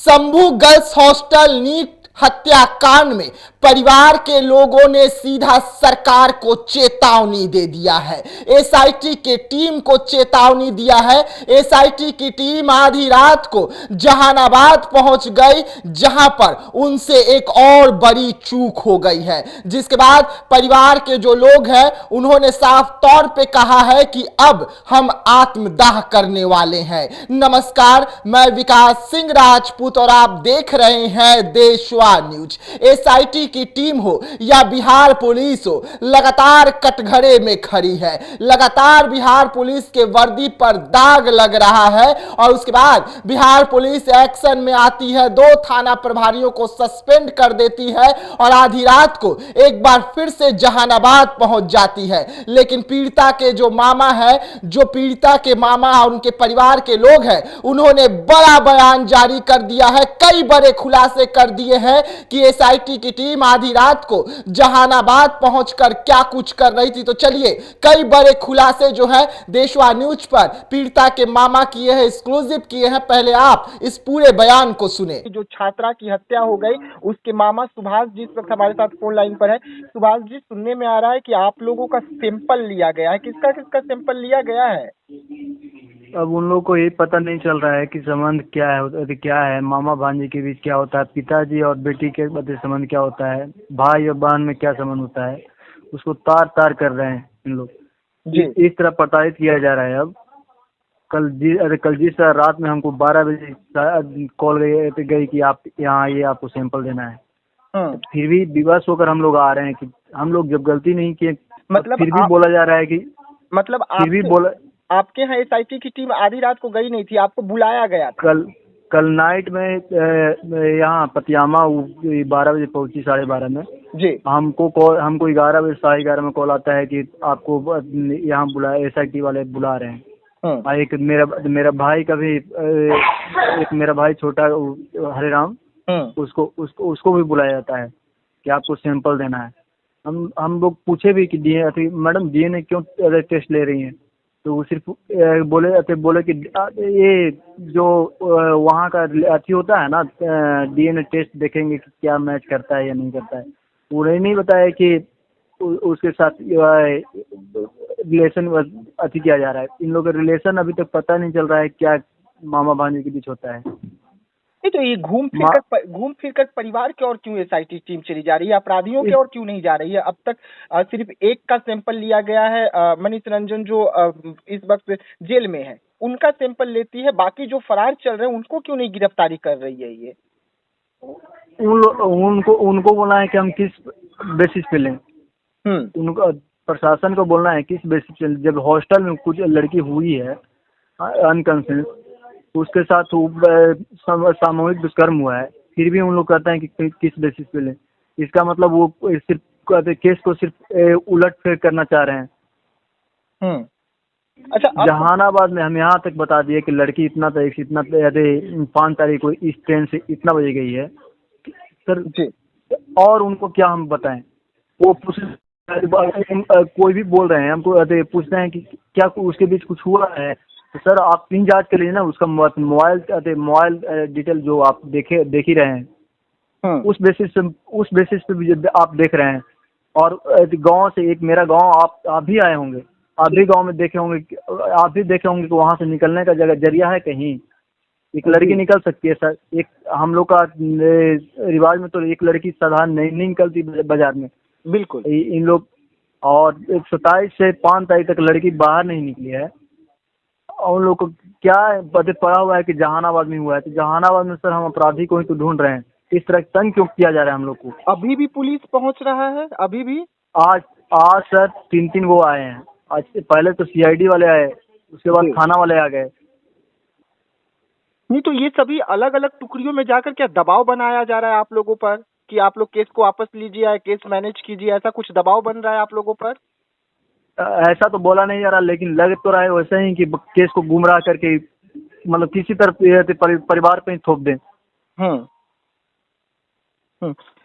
Shambhu girls hostel NEET हत्याकांड में परिवार के लोगों ने सीधा सरकार को चेतावनी दे दिया है। एसआईटी के टीम को चेतावनी दिया है। एसआईटी की टीम आधी रात को जहानाबाद पहुंच गई, जहां पर उनसे एक और बड़ी चूक हो गई है, जिसके बाद परिवार के जो लोग हैं उन्होंने साफ तौर पे कहा है कि अब हम आत्मदाह करने वाले हैं। नमस्कार, मैं विकास सिंह राजपूत और आप देख रहे हैं देशवा न्यूज। एसआईटी की टीम हो या बिहार पुलिस हो, लगातार कटघरे में खड़ी है। लगातार बिहार पुलिस के वर्दी पर दाग लग रहा है और उसके बाद बिहार पुलिस एक्शन में आती है, 2 थाना प्रभारियों को सस्पेंड कर देती है और आधी रात को एक बार फिर से जहानाबाद पहुंच जाती है। लेकिन पीड़िता के जो मामा है, जो पीड़िता के मामा और उनके परिवार के लोग हैं, उन्होंने बड़ा बयान जारी कर दिया है। कई बड़े खुलासे कर दिए हैं कि एसआईटी की टीम आधी रात को जहानाबाद पहुंचकर क्या कुछ कर रही थी। तो चलिए, कई बड़े खुलासे जो है देशवा न्यूज पर पीड़िता के मामा किए हैं, एक्सक्लूसिव किए हैं। पहले आप इस पूरे बयान को सुने। जो छात्रा की हत्या हो गई, उसके मामा सुभाष जी इस वक्त हमारे साथ फोन लाइन पर है। सुभाष जी, सुनने में आ रहा है कि आप लोगों का सैंपल लिया गया है। किसका किसका सैंपल लिया गया है? अब उन लोगों को ये पता नहीं चल रहा है कि संबंध क्या है, मामा भांजे के बीच क्या होता है, पिताजी और बेटी के बीच संबंध क्या होता है, भाई और बहन में क्या संबंध होता है। उसको तार तार कर रहे हैं इन लोग जी। इस तरह प्रताड़ित किया जा रहा है। अब कल जिस रात में हमको 12 बजे कॉल गई कि आप यहाँ आइए, आपको सैंपल देना है। फिर भी विवश होकर हम लोग आ रहे हैं कि हम लोग जब गलती नहीं किए, मतलब फिर भी बोला जा रहा है कि मतलब फिर भी बोला आपके यहाँ एसआईटी की टीम आधी रात को गई नहीं थी, आपको बुलाया गया था? कल नाइट में यहाँ पतियामा 12 बजे पहुंची, 12:30 में जी। हमको 11 बजे 11:30 में कॉल आता है कि आपको यहाँ बुलाया, एसआईटी वाले बुला रहे हैं। एक मेरा भाई का भी एक मेरा भाई छोटा हरिराम, उसको भी बुलाया जाता है कि आपको सैंपल देना है। हम लोग पूछे भी कि मैडम डीएनए क्यों टेस्ट ले रही हैं, तो वो सिर्फ बोले कि ये जो वहाँ का अथी होता है ना, डीएनए टेस्ट देखेंगे कि क्या मैच करता है या नहीं करता है। उन्हें नहीं बताया कि उसके साथ रिलेशन अथी किया जा रहा है। इन लोगों का रिलेशन अभी तक पता नहीं चल रहा है क्या मामा भांजे के बीच होता है। नहीं तो ये घूम फिर कर परिवार की ओर क्यों एसआईटी टीम चली जा रही है, अपराधियों की ओर क्यों नहीं जा रही है? अब तक सिर्फ एक का सैंपल लिया गया है, मनीष रंजन जो इस वक्त जेल में है, उनका सैंपल लेती है। बाकी जो फरार चल रहे हैं उनको क्यों नहीं गिरफ्तारी कर रही है ये? उनको बोलना है कि हम किस बेसिस पे लें। उनको प्रशासन को बोलना है किस बेसिस पे। जब हॉस्टल में कुछ लड़की हुई है अनकंसेंट, उसके साथ सामूहिक दुष्कर्म हुआ है, फिर भी उन लोग कहते हैं कि किस बेसिस पे लें। इसका मतलब वो सिर्फ केस को सिर्फ उलट फेर करना चाह रहे हैं। अच्छा, जहानाबाद में हम यहाँ तक बता दिए कि लड़की इतना 5 तारीख को इस ट्रेन से इतना बजे गई है सर जी। और उनको क्या हम बताएं? वो कोई भी बोल रहे हैं, हमको पूछते हैं कि क्या उसके बीच कुछ हुआ है, तो सर आप प्लीज जांच कर लीजिए ना। उसका मोबाइल डिटेल जो आप देख ही रहे हैं, उस बेसिस पे भी आप देख रहे हैं। और गांव से एक मेरा गांव आप भी आए होंगे, आप भी गांव में देखे होंगे कि वहां से निकलने का जरिया है कहीं। एक लड़की निकल सकती है सर, एक हम लोग का रिवाज में तो एक लड़की साधारण नहीं निकलती बाजार में। बिल्कुल। इन लोग और 27 से 5 तारीख तक लड़की बाहर नहीं निकली है। और उन लोग को क्या पड़ा हुआ है कि जहानाबाद में हुआ है, तो जहानाबाद में सर हम अपराधी को ही तो ढूंढ रहे हैं। इस तरह तंग क्यों किया जा रहा है हम लोग को? अभी भी पुलिस पहुंच रहा है? अभी भी आज सर 3 वो आए हैं। आज पहले तो सीआईडी वाले आए, उसके बाद थाना वाले आ गए। नहीं तो ये सभी अलग अलग टुकड़ियों में जाकर क्या दबाव बनाया जा रहा है आप लोगों पर कि आप लोग केस को वापस लीजिए, केस मैनेज कीजिए, ऐसा कुछ दबाव बन रहा है आप लोगों पर? ऐसा तो बोला नहीं जा रहा, लेकिन लग तो रहा है वैसे ही कि केस को गुमराह करके मतलब किसी तरह परिवार पे ही थोप दें।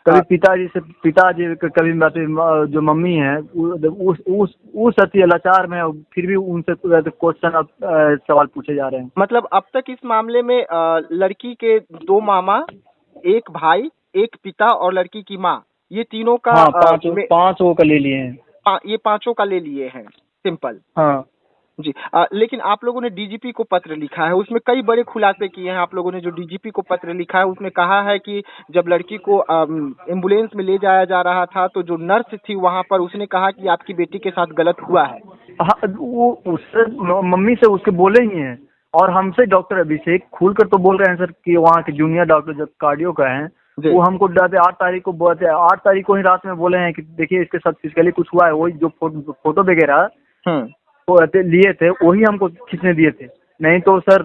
कभी पिताजी कभी जो मम्मी है उस अति लाचार में फिर भी उनसे क्वेश्चन सवाल पूछे जा रहे हैं। मतलब अब तक इस मामले में लड़की के 2 मामा, एक भाई, एक पिता और लड़की की माँ, ये तीनों का हाँ, पांचों का ले लिए हैं। ये पांचों का ले लिए हैं। सिंपल। हाँ जी। लेकिन आप लोगों ने डीजीपी को पत्र लिखा है, उसमें कई बड़े खुलासे किए हैं। आप लोगों ने जो डीजीपी को पत्र लिखा है उसमें कहा है कि जब लड़की को एम्बुलेंस में ले जाया जा रहा था तो जो नर्स थी वहां पर, उसने कहा कि आपकी बेटी के साथ गलत हुआ है। हाँ, वो उससे मम्मी से उसके बोले ही हैं और हमसे डॉक्टर अभिषेक खुलकर तो बोल रहे हैं सर कि वहाँ के जूनियर डॉक्टर जो कार्डियो का है वो हमको 8 तारीख को ही रात में बोले हैं कि देखिए इसके साथ फिजिकली कुछ हुआ है। वही जो फोटो वगैरह तो लिए थे वही हमको खींचने दिए थे। नहीं तो सर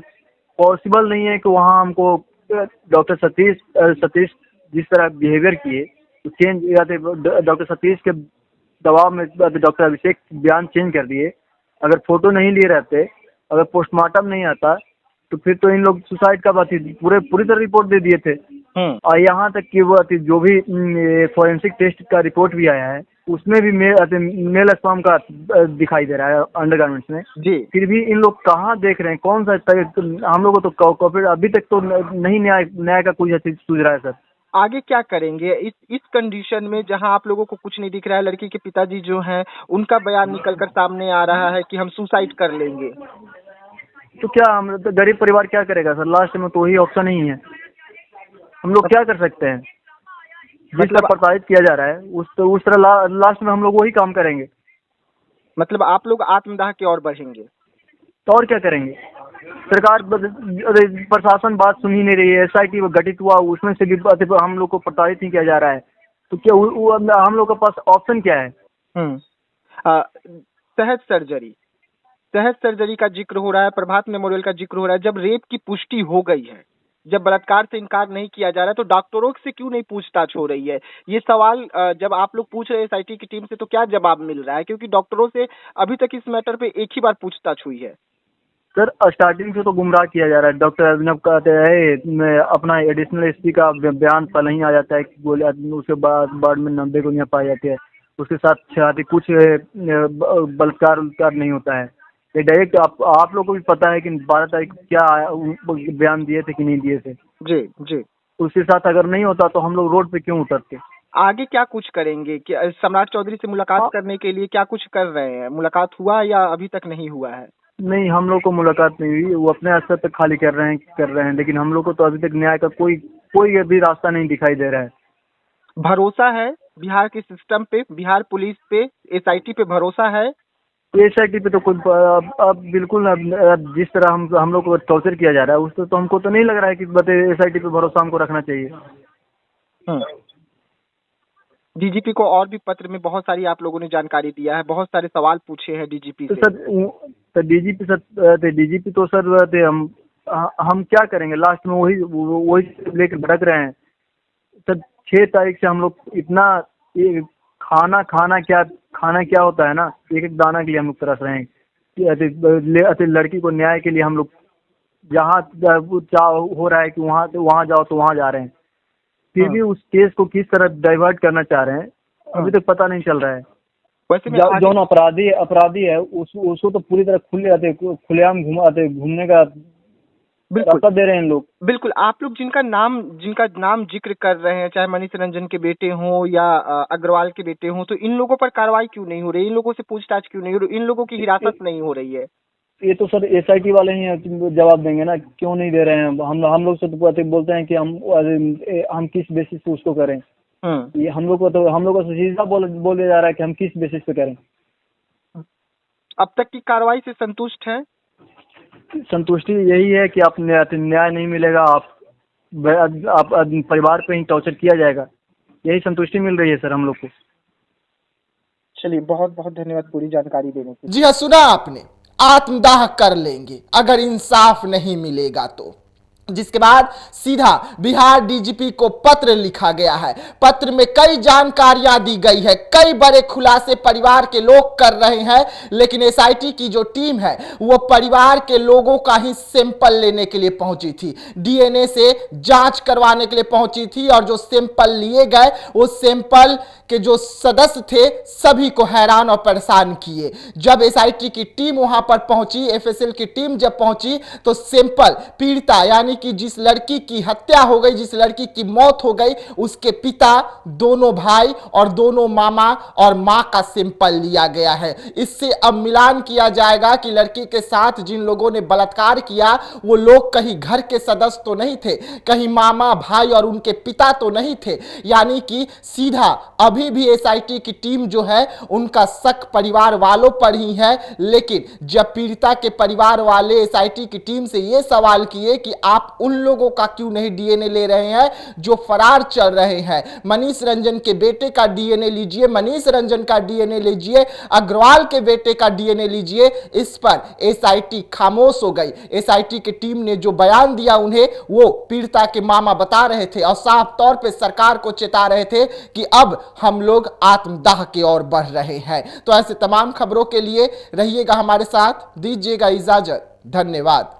पॉसिबल नहीं है कि वहाँ हमको डॉक्टर सतीश जिस तरह बिहेवियर किए तो चेंज या डॉक्टर सतीश के दबाव में डॉक्टर अभिषेक बयान चेंज कर दिए। अगर फोटो नहीं लिए रहते, अगर पोस्टमार्टम नहीं आता तो फिर तो इन लोग सुसाइड का बात ही पूरी तरह रिपोर्ट दे दिए थे। और यहाँ तक कि वो जो भी फोरेंसिक टेस्ट का रिपोर्ट भी आया है उसमें भी मेल स्पर्म का दिखाई दे रहा है अंडरगारमेंट्स में जी। फिर भी इन लोग कहाँ देख रहे हैं, कौन सा हम लोगों को तो कॉपरेट अभी तक तो नहीं न्याय का कुछ चीज सूझ रहा है सर। आगे क्या करेंगे इस कंडीशन में जहां आप लोगों को कुछ नहीं दिख रहा है? लड़की के पिताजी जो हैं उनका बयान निकलकर सामने आ रहा है कि हम सुसाइड कर लेंगे। तो क्या हम गरीब परिवार क्या करेगा सर? लास्ट में तो वही ऑप्शन ही है। हम लोग क्या कर सकते हैं? जिस तरह प्रताड़ित किया जा रहा है उस तरह लास्ट में हम लोग वही काम करेंगे। मतलब आप लोग आत्मदाह की ओर बढ़ेंगे तो और क्या करेंगे? सरकार प्रशासन बात सुन ही नहीं रही है। SIT गठित हुआ उसमें से भी हम लोग को प्रताड़ित ही किया जा रहा है। तो क्या हम लोग के पास ऑप्शन क्या है? सहज सर्जरी का जिक्र हो रहा है, प्रभात मेमोरियल का जिक्र हो रहा है। जब रेप की पुष्टि हो गई है, जब बलात्कार से इनकार नहीं किया जा रहा है, तो डॉक्टरों से क्यों नहीं पूछताछ हो रही है? ये सवाल जब आप लोग पूछ रहे हैं SIT की टीम से तो क्या जवाब मिल रहा है? क्योंकि डॉक्टरों से अभी तक इस मैटर पे एक ही बार पूछताछ हुई है। सर स्टार्टिंग से तो गुमराह किया जा रहा है। डॉक्टर अभिनव कहते हैं अपना एडिशनल SP का बयान पहले ही आ जाता है कि बोले उसके बाद में 90 को नहीं पाई जाती है। उसके साथ कुछ बलात्कार नहीं होता है। ये डायरेक्ट आप लोग को भी पता है कि 12 तारीख क्या बयान दिए थे कि नहीं दिए थे। जी जी। उसके साथ अगर नहीं होता तो हम लोग रोड पे क्यों उतरते? आगे क्या कुछ करेंगे? क्या सम्राट चौधरी से मुलाकात करने के लिए क्या कुछ कर रहे हैं? मुलाकात हुआ या अभी तक नहीं हुआ है? नहीं, हम लोग को मुलाकात नहीं हुई। वो अपने स्तर तक खाली कर रहे हैं लेकिन हम लोग को तो अभी तक न्याय का कोई अभी रास्ता नहीं दिखाई दे रहा है। भरोसा है बिहार के सिस्टम पे, बिहार पुलिस पे, SIT पे भरोसा है? SIT पे तो कुछ अब बिल्कुल जिस तरह हम लोग को टॉर्चर किया जा रहा है उससे तो हमको तो नहीं लग रहा है कि SIT पे भरोसा हमको रखना चाहिए। DGP को और भी पत्र में बहुत सारी आप लोगों ने जानकारी दिया है, बहुत सारे सवाल पूछे हैं DGP से। सर DGP तो सर हम क्या करेंगे? लास्ट में वही लेकर भटक रहे हैं सर। 6 तारीख से हम लोग इतना खाना क्या होता है ना, एक दाना के लिए हम लोग तरस रहे हैं कि लड़की को न्याय के लिए हम लोग जहाँ हो रहा है कि वहाँ जाओ तो वहाँ जा रहे हैं। फिर भी उस केस को किस तरह डाइवर्ट करना चाह रहे हैं अभी तक पता नहीं चल रहा है। वैसे जो अपराधी है उसको तो पूरी तरह खुलेआम घूमने का रास्ता दे रहे हैं लोग। बिल्कुल। आप लोग जिनका नाम जिक्र कर रहे हैं, चाहे मनीष रंजन के बेटे हों या अग्रवाल के बेटे हों, तो इन लोगों पर कार्रवाई क्यों नहीं हो रही? इन लोगों से पूछताछ क्यों नहीं हो रही? इन लोगों की हिरासत नहीं हो रही है? ये तो सर SIT वाले ही जवाब देंगे ना, क्यों नहीं दे रहे हैं। हम लोग से तो बोलते हैं कि हम किस बेसिस पे उसको करें। ये हम लोग को सीधा बोले जा रहा है कि हम किस बेसिस पे करें। अब तक की कार्रवाई से संतुष्ट हैं? संतुष्टि यही है कि आप न्याय नहीं मिलेगा, आप परिवार पे ही टॉर्चर किया जाएगा, यही संतुष्टि मिल रही है सर हम लोग को। चलिए, बहुत बहुत धन्यवाद पूरी जानकारी देने के लिए। जी हाँ, सुना आपने, आत्मदाह कर लेंगे अगर इंसाफ नहीं मिलेगा तो। जिसके बाद सीधा बिहार डीजीपी को पत्र लिखा गया है। पत्र में कई जानकारियां दी गई है, कई बड़े खुलासे परिवार के लोग कर रहे हैं, लेकिन एसआईटी की जो टीम है वो परिवार के लोगों का ही सैंपल लेने के लिए पहुंची थी, डीएनए से जांच करवाने के लिए पहुंची थी। और जो सैंपल लिए गए उस सैंपल के जो सदस्य थे सभी को हैरान और परेशान किए। जब एसआईटी की टीम वहां पर पहुंची, एफएसएल की टीम जब पहुंची, तो सैंपल पीड़िता यानी कि जिस लड़की की हत्या हो गई, जिस लड़की की मौत हो गई, उसके पिता, दोनों भाई और दोनों मामा और मां का सैंपल लिया गया है। इससे अब मिलान किया जाएगा कि लड़की के साथ जिन लोगों ने बलात्कार किया वो लोग कहीं घर के सदस्य तो नहीं थे, कहीं मामा, भाई और उनके पिता तो नहीं थे। यानी कि सीधा अभी भी एसआईटी की टीम जो है उनका शक परिवार वालों पर ही है। लेकिन जब पीड़िता के परिवार वाले एसआईटी की टीम से यह सवाल किए कि आप उन लोगों का क्यों नहीं डीएनए ले रहे हैं जो फरार चल रहे हैं, मनीष रंजन के बेटे का डीएनए लीजिए, मनीष रंजन का डीएनए लीजिए, अग्रवाल के बेटे का डीएनए लीजिए, इस पर एसआईटी खामोश हो गई। एसआईटी की टीम ने जो बयान दिया उन्हें वो पीड़िता के मामा बता रहे थे और साफ तौर पे सरकार को चेता रहे थे कि अब हम लोग आत्मदाह की ओर बढ़ रहे हैं। तो ऐसे तमाम खबरों के लिए रहिएगा हमारे साथ, दीजिएगा इजाजत, धन्यवाद।